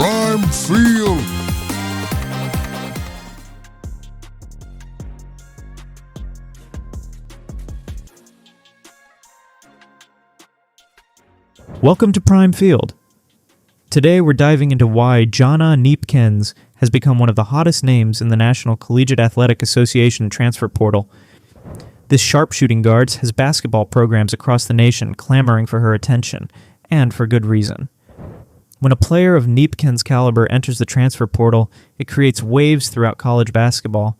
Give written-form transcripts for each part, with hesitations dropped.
Prime Field. Welcome to Prime Field. Today we're diving into why Gianna Kneepkens has become one of the hottest names in the National Collegiate Athletic Association Transfer Portal. This sharpshooting guard has basketball programs across the nation clamoring for her attention, and for good reason. When a player of Kneepkens' caliber enters the transfer portal, it creates waves throughout college basketball.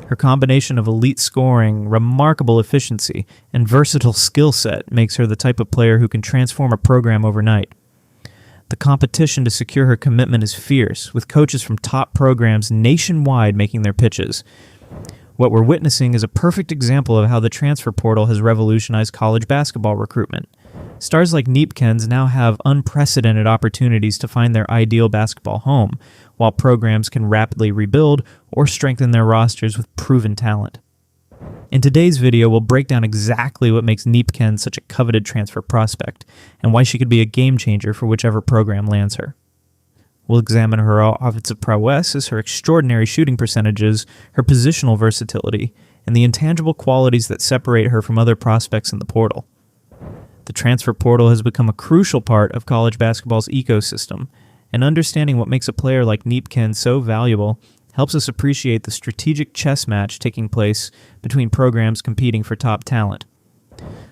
Her combination of elite scoring, remarkable efficiency, and versatile skill set makes her the type of player who can transform a program overnight. The competition to secure her commitment is fierce, with coaches from top programs nationwide making their pitches. What we're witnessing is a perfect example of how the transfer portal has revolutionized college basketball recruitment. Stars like Kneepkens now have unprecedented opportunities to find their ideal basketball home, while programs can rapidly rebuild or strengthen their rosters with proven talent. In today's video, we'll break down exactly what makes Kneepkens such a coveted transfer prospect, and why she could be a game changer for whichever program lands her. We'll examine her offensive prowess, her extraordinary shooting percentages, her positional versatility, and the intangible qualities that separate her from other prospects in the portal. The transfer portal has become a crucial part of college basketball's ecosystem, and understanding what makes a player like Kneepkens so valuable helps us appreciate the strategic chess match taking place between programs competing for top talent.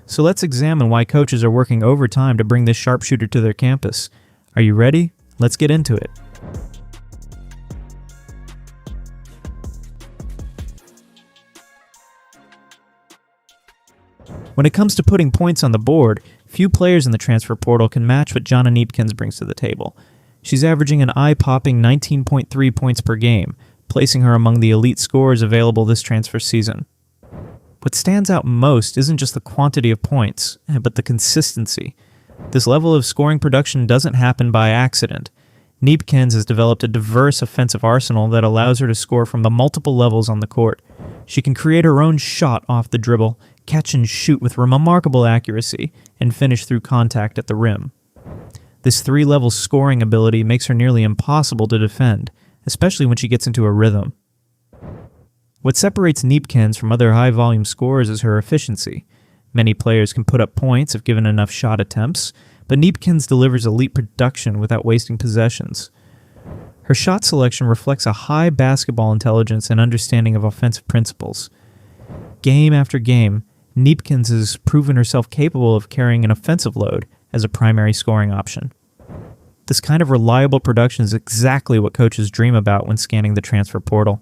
So let's examine why coaches are working overtime to bring this sharpshooter to their campus. Are you ready? Let's get into it. When it comes to putting points on the board, few players in the transfer portal can match what Gianna Kneepkens brings to the table. She's averaging an eye-popping 19.3 points per game, placing her among the elite scorers available this transfer season. What stands out most isn't just the quantity of points, but the consistency. This level of scoring production doesn't happen by accident. Kneepkens has developed a diverse offensive arsenal that allows her to score from the multiple levels on the court. She can create her own shot off the dribble, catch and shoot with remarkable accuracy, and finish through contact at the rim. This three-level scoring ability makes her nearly impossible to defend, especially when she gets into a rhythm. What separates Kneepkens from other high-volume scorers is her efficiency. Many players can put up points if given enough shot attempts, but Kneepkens delivers elite production without wasting possessions. Her shot selection reflects a high basketball intelligence and understanding of offensive principles. Game after game, Kneepkens has proven herself capable of carrying an offensive load as a primary scoring option. This kind of reliable production is exactly what coaches dream about when scanning the transfer portal.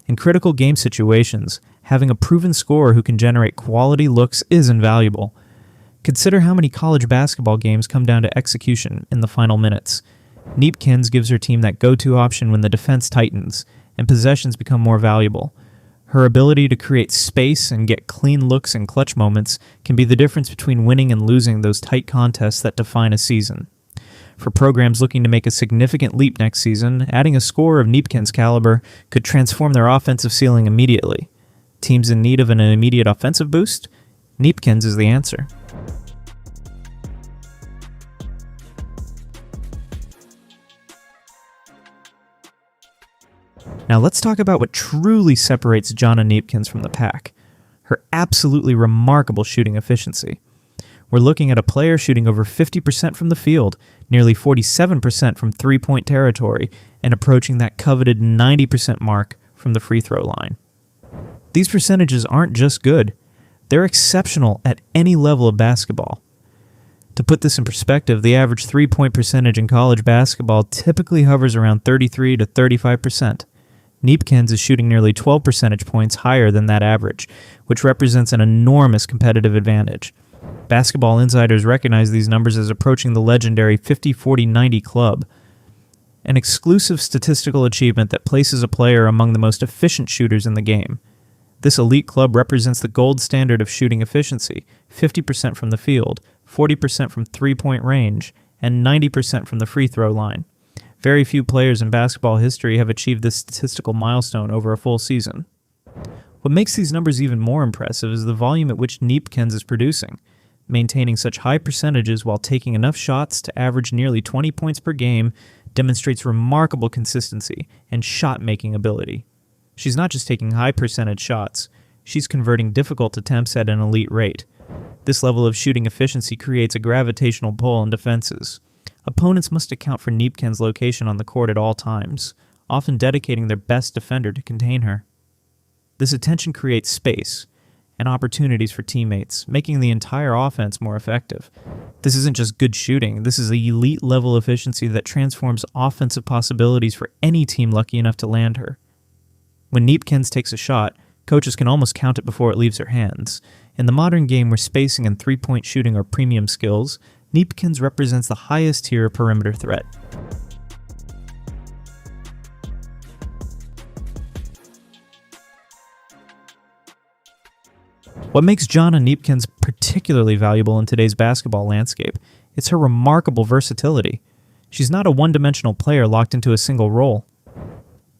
In critical game situations, having a proven scorer who can generate quality looks is invaluable. Consider how many college basketball games come down to execution in the final minutes. Kneepkens gives her team that go-to option when the defense tightens and possessions become more valuable. Her ability to create space and get clean looks in clutch moments can be the difference between winning and losing those tight contests that define a season. For programs looking to make a significant leap next season, adding a scorer of Kneepkens' caliber could transform their offensive ceiling immediately. Teams in need of an immediate offensive boost? Kneepkens is the answer. Now let's talk about what truly separates Gianna Kneepkens from the pack: her absolutely remarkable shooting efficiency. We're looking at a player shooting over 50% from the field, nearly 47% from three-point territory, and approaching that coveted 90% mark from the free throw line. These percentages aren't just good, they're exceptional at any level of basketball. To put this in perspective, the average three-point percentage in college basketball typically hovers around 33 to 35%. Kneepkens is shooting nearly 12 percentage points higher than that average, which represents an enormous competitive advantage. Basketball insiders recognize these numbers as approaching the legendary 50-40-90 club, an exclusive statistical achievement that places a player among the most efficient shooters in the game. This elite club represents the gold standard of shooting efficiency: 50% from the field, 40% from three-point range, and 90% from the free throw line. Very few players in basketball history have achieved this statistical milestone over a full season. What makes these numbers even more impressive is the volume at which Kneepkens is producing. Maintaining such high percentages while taking enough shots to average nearly 20 points per game demonstrates remarkable consistency and shot-making ability. She's not just taking high percentage shots, she's converting difficult attempts at an elite rate. This level of shooting efficiency creates a gravitational pull on defenses. Opponents must account for Kneepkens' location on the court at all times, often dedicating their best defender to contain her. This attention creates space and opportunities for teammates, making the entire offense more effective. This isn't just good shooting, this is the elite level efficiency that transforms offensive possibilities for any team lucky enough to land her. When Kneepkens takes a shot, coaches can almost count it before it leaves her hands. In the modern game where spacing and three-point shooting are premium skills, Kneepkens represents the highest tier of perimeter threat. What makes Gianna Kneepkens particularly valuable in today's basketball landscape is her remarkable versatility. She's not a one-dimensional player locked into a single role.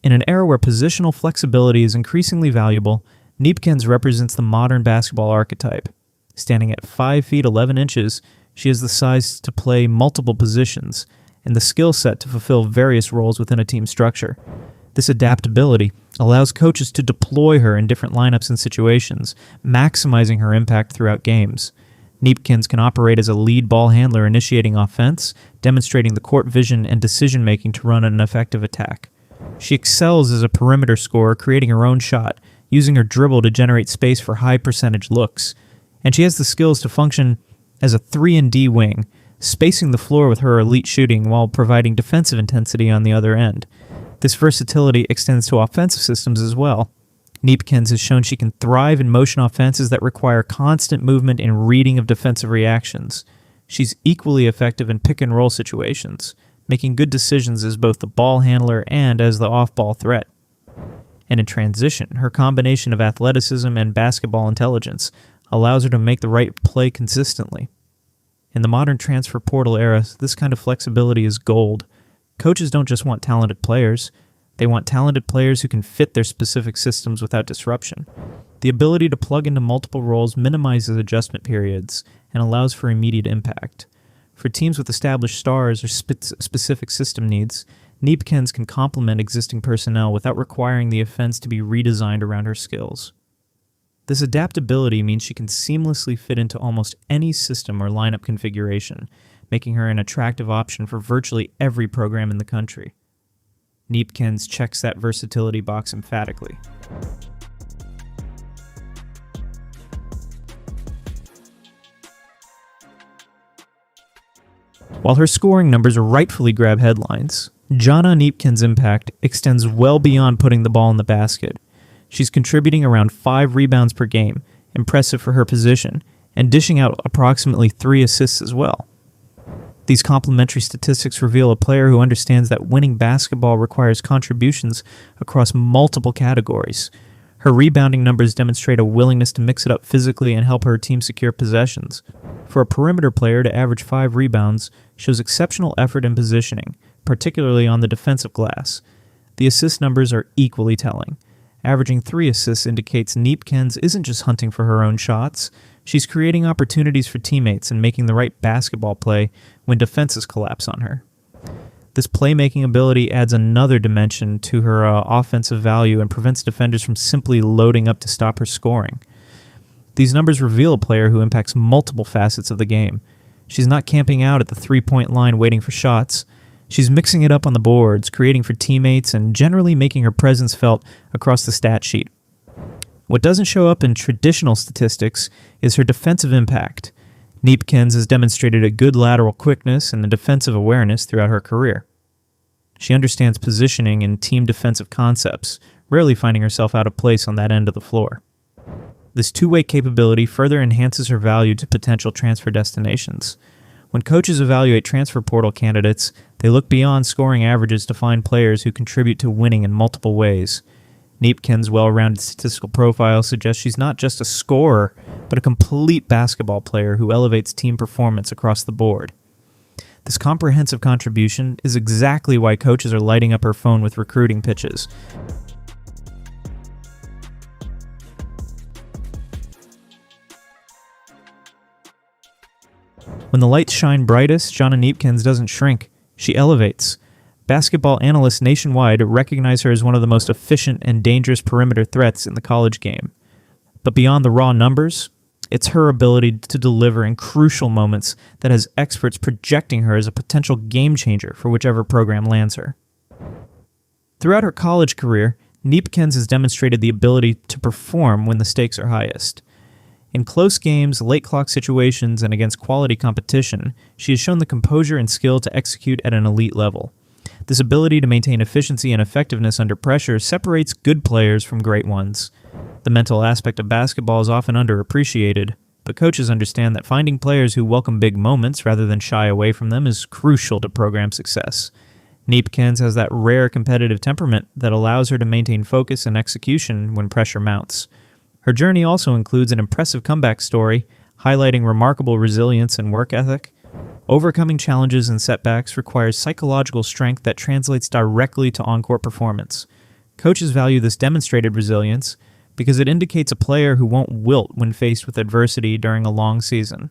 In an era where positional flexibility is increasingly valuable, Kneepkens represents the modern basketball archetype. Standing at 5 feet 11 inches, she has the size to play multiple positions and the skill set to fulfill various roles within a team structure. This adaptability allows coaches to deploy her in different lineups and situations, maximizing her impact throughout games. Kneepkens can operate as a lead ball handler initiating offense, demonstrating the court vision and decision-making to run an effective attack. She excels as a perimeter scorer, creating her own shot, using her dribble to generate space for high-percentage looks. And she has the skills to function as a 3-and-D wing, spacing the floor with her elite shooting while providing defensive intensity on the other end. This versatility extends to offensive systems as well. Kneepkens has shown she can thrive in motion offenses that require constant movement and reading of defensive reactions. She's equally effective in pick-and-roll situations, making good decisions as both the ball handler and as the off-ball threat. And in transition, her combination of athleticism and basketball intelligence allows her to make the right play consistently. In the modern transfer portal era, this kind of flexibility is gold. Coaches don't just want talented players, they want talented players who can fit their specific systems without disruption. The ability to plug into multiple roles minimizes adjustment periods and allows for immediate impact. For teams with established stars or specific system needs, Kneepkens can complement existing personnel without requiring the offense to be redesigned around her skills. This adaptability means she can seamlessly fit into almost any system or lineup configuration, making her an attractive option for virtually every program in the country. Kneepkens checks that versatility box emphatically. While her scoring numbers rightfully grab headlines, Gianna Kneepkens' impact extends well beyond putting the ball in the basket. She's contributing around 5 rebounds per game, impressive for her position, and dishing out approximately 3 assists as well. These complementary statistics reveal a player who understands that winning basketball requires contributions across multiple categories. Her rebounding numbers demonstrate a willingness to mix it up physically and help her team secure possessions. For a perimeter player to average 5 rebounds shows exceptional effort and positioning, particularly on the defensive glass. The assist numbers are equally telling. Averaging 3 assists indicates Kneepkens isn't just hunting for her own shots, she's creating opportunities for teammates and making the right basketball play when defenses collapse on her. This playmaking ability adds another dimension to her offensive value and prevents defenders from simply loading up to stop her scoring. These numbers reveal a player who impacts multiple facets of the game. She's not camping out at the three-point line waiting for shots. She's mixing it up on the boards, creating for teammates, and generally making her presence felt across the stat sheet. What doesn't show up in traditional statistics is her defensive impact. Kneepkens has demonstrated a good lateral quickness and a defensive awareness throughout her career. She understands positioning and team defensive concepts, rarely finding herself out of place on that end of the floor. This two-way capability further enhances her value to potential transfer destinations. When coaches evaluate transfer portal candidates, they look beyond scoring averages to find players who contribute to winning in multiple ways. Kneepkens' well-rounded statistical profile suggests she's not just a scorer, but a complete basketball player who elevates team performance across the board. This comprehensive contribution is exactly why coaches are lighting up her phone with recruiting pitches. When the lights shine brightest, Gianna Kneepkens doesn't shrink. She elevates. Basketball analysts nationwide recognize her as one of the most efficient and dangerous perimeter threats in the college game. But beyond the raw numbers, it's her ability to deliver in crucial moments that has experts projecting her as a potential game changer for whichever program lands her. Throughout her college career, Kneepkens has demonstrated the ability to perform when the stakes are highest. In close games, late clock situations, and against quality competition, she has shown the composure and skill to execute at an elite level. This ability to maintain efficiency and effectiveness under pressure separates good players from great ones. The mental aspect of basketball is often underappreciated, but coaches understand that finding players who welcome big moments rather than shy away from them is crucial to program success. Kneepkens has that rare competitive temperament that allows her to maintain focus and execution when pressure mounts. Her journey also includes an impressive comeback story, highlighting remarkable resilience and work ethic. Overcoming challenges and setbacks requires psychological strength that translates directly to on-court performance. Coaches value this demonstrated resilience because it indicates a player who won't wilt when faced with adversity during a long season.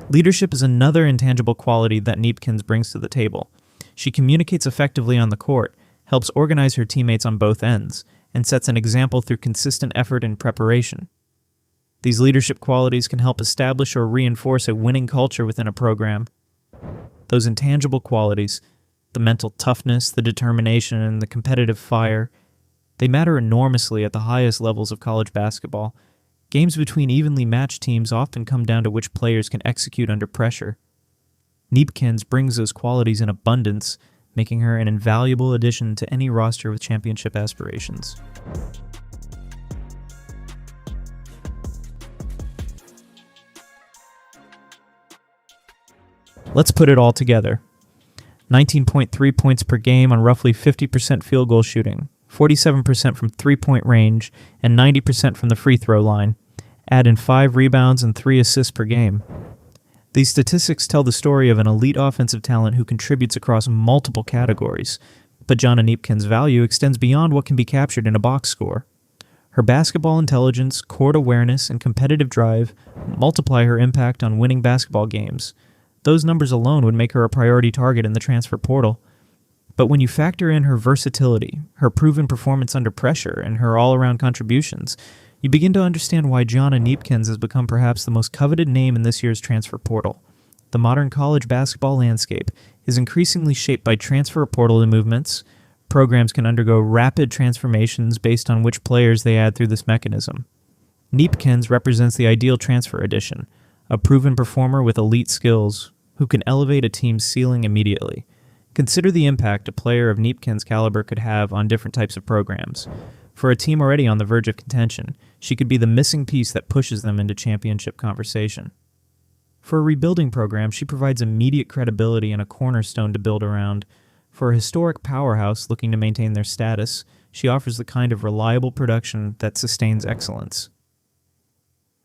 Leadership is another intangible quality that Kneepkens brings to the table. She communicates effectively on the court, helps organize her teammates on both ends, and sets an example through consistent effort and preparation. These leadership qualities can help establish or reinforce a winning culture within a program. Those intangible qualities, the mental toughness, the determination, and the competitive fire, they matter enormously at the highest levels of college basketball. Games between evenly matched teams often come down to which players can execute under pressure. Kneepkens brings those qualities in abundance, making her an invaluable addition to any roster with championship aspirations. Let's put it all together. 19.3 points per game on roughly 50% field goal shooting, 47% from three-point range, and 90% from the free throw line. Add in 5 rebounds and 3 assists per game. These statistics tell the story of an elite offensive talent who contributes across multiple categories, but Gianna Kneepkens' value extends beyond what can be captured in a box score. Her basketball intelligence, court awareness, and competitive drive multiply her impact on winning basketball games. Those numbers alone would make her a priority target in the transfer portal. But when you factor in her versatility, her proven performance under pressure, and her all-around contributions, you begin to understand why Gianna Kneepkens has become perhaps the most coveted name in this year's transfer portal. The modern college basketball landscape is increasingly shaped by transfer portal movements. Programs can undergo rapid transformations based on which players they add through this mechanism. Kneepkens represents the ideal transfer addition, a proven performer with elite skills who can elevate a team's ceiling immediately. Consider the impact a player of Kneepkens' caliber could have on different types of programs. For a team already on the verge of contention, she could be the missing piece that pushes them into championship conversation. For a rebuilding program, she provides immediate credibility and a cornerstone to build around. For a historic powerhouse looking to maintain their status, she offers the kind of reliable production that sustains excellence.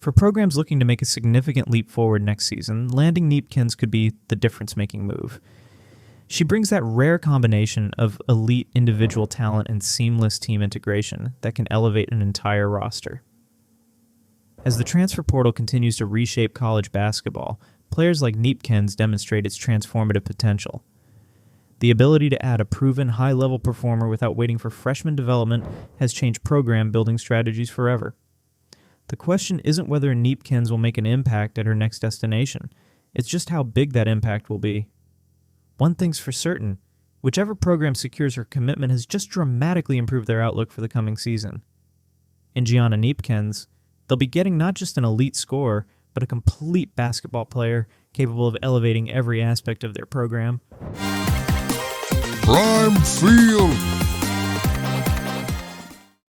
For programs looking to make a significant leap forward next season, landing Kneepkens could be the difference-making move. She brings that rare combination of elite individual talent and seamless team integration that can elevate an entire roster. As the transfer portal continues to reshape college basketball, players like Kneepkens demonstrate its transformative potential. The ability to add a proven high-level performer without waiting for freshman development has changed program building strategies forever. The question isn't whether Kneepkens will make an impact at her next destination. It's just how big that impact will be. One thing's for certain, whichever program secures her commitment has just dramatically improved their outlook for the coming season. In Gianna Kneepkens, they'll be getting not just an elite scorer, but a complete basketball player capable of elevating every aspect of their program. Prime Field